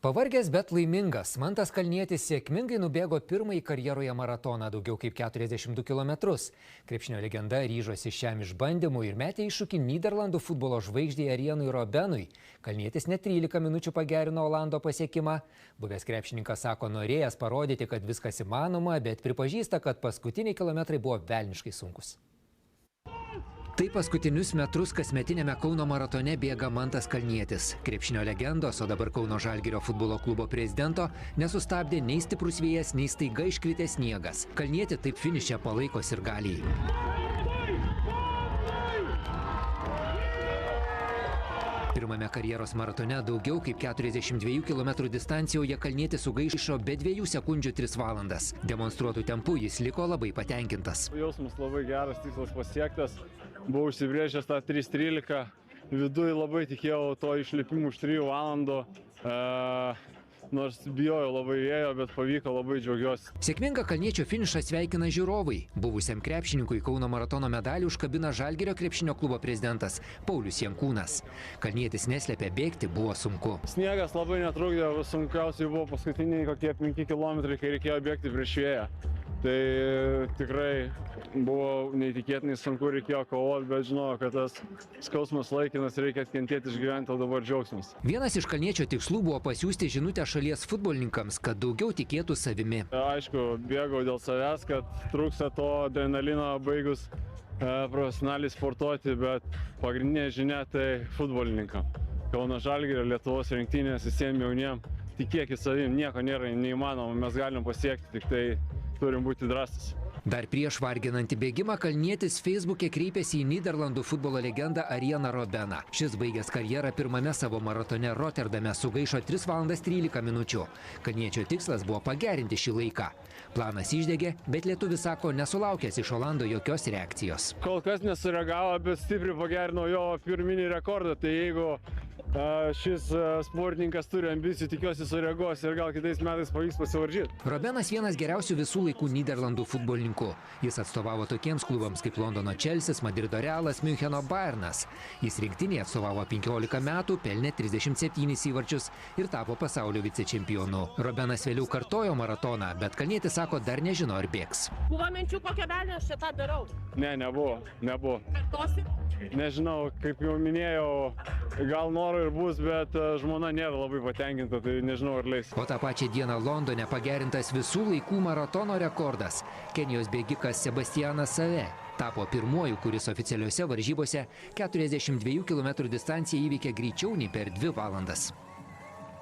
Pavargęs, bet laimingas, Mantas Kalnietis sėkmingai nubėgo pirmąjį karjeroje maratoną daugiau kaip 42 km. Krepšinio legenda ryžosi šiam išbandymui ir metė iššūkį Nyderlandų futbolo žvaigždei Arienui Robenui. Kalnietis net 13 minučių pagerino Olando pasiekimą. Buvęs krepšininkas sako, norėjęs parodyti, kad viskas įmanoma, bet pripažįsta, kad paskutiniai kilometrai buvo velniškai sunkus. Tai paskutinius metrus kasmetinėme Kauno maratone bėga Mantas Kalnietis. Krepšinio legendos, o dabar Kauno Žalgirio futbolo klubo prezidento nesustabdė nei stiprus vėjas, nei staiga iškritęs sniegas. Kalnietį taip finiše palaiko sirgaliai. Pirmame karjeros maratone daugiau kaip 42 km distancijoje Kalnietis sugaišo be 2 sekundžių 3 valandas. Demonstruotų tempų jis liko labai patenkintas. Jausmas labai geras, tikslas pasiektas. Buvau užsibrėžęs tą 3:13. Viduje labai tikėjau to išlipimų už 3 valandų. Nors bijojau labai ėjo, bet pavyko, labai džiaugiuosi. Sėkmingą Kalniečio finišą sveikina žiūrovai. Buvusiam krepšininkui Kauno maratono medalį užkabina Žalgirio krepšinio klubo prezidentas Paulius Jankūnas. Kalnietis neslėpė, bėgti buvo sunku. Sniegas labai netrukdė, sunkiausiai buvo paskutiniai kokie 5 km, kai reikėjo bėgti prieš vėją. Tai tikrai buvo neįtikėtinai sunku, reikėjo kovoti, bet žinojau, kad tas skausmas laikinas, reikia atkentėti, išgyventi, o dabar džiaugsmas. Vienas iš Kalniečio tikslų buvo pasiųsti žinutę šalies futbolininkams, kad daugiau tikėtų savimi. Aišku, bėgau dėl savęs, kad trūksta to adrenalino baigus profesionaliai sportuoti, bet pagrindinė žinia tai futbolininkam. Kauno Žalgirio, Lietuvos rinktinės, visiems jauniem, tikėkit savim, nieko nėra neįmanoma, mes galim pasiekti, tik tai turim būti drąsūs. Dar prieš varginantį bėgimą Kalnietis Facebook'e kreipėsi į Nyderlandų futbolo legendą Arieną Robeną. Šis baigęs karjerą pirmame savo maratone Rotterdame sugaišo 3 valandas 13 minučių. Kalniečio tikslas buvo pagerinti šį laiką. Planas išdegė, bet lietuvis sako, nesulaukęs iš Olando jokios reakcijos. Kol kas nesureagavo, bet stipriai pagerino jo pirminį rekordą, tai jeigu šis sportininkas turi ambicijų, tikiuosi sureaguos ir gal kitais metais pavyks pasivaržyti. Robenas vienas geriausių visų laikų Nyderlandų futbolininkų. Jis atstovavo tokiems klubams kaip Londono Chelsea, Madrido Realas, Müncheno Bayernas. Jis rinktinėje atstovavo 15 metų, pelnė 37 įvarčius ir tapo pasaulio vicečempionu. Robenas vėliau kartojo maratoną, bet Kalnietis sako, dar nežino, ar bėgs. Buvo minčių, kokią velnę aš šitą darau? Ne, nebuvo. Kartosi? Nežinau, kaip jau minėjau, gal noro ir bus, bet žmona nėra labai patenkinta, tai nežinau, ar leis. O tą pačią dieną Londone pagerintas visų laikų maratono rekordas. Kenijos bėgikas Sebastianas Save tapo pirmuoju, kuris oficialiuose varžybose 42 km distanciją įveikė greičiau nei per 2 valandas.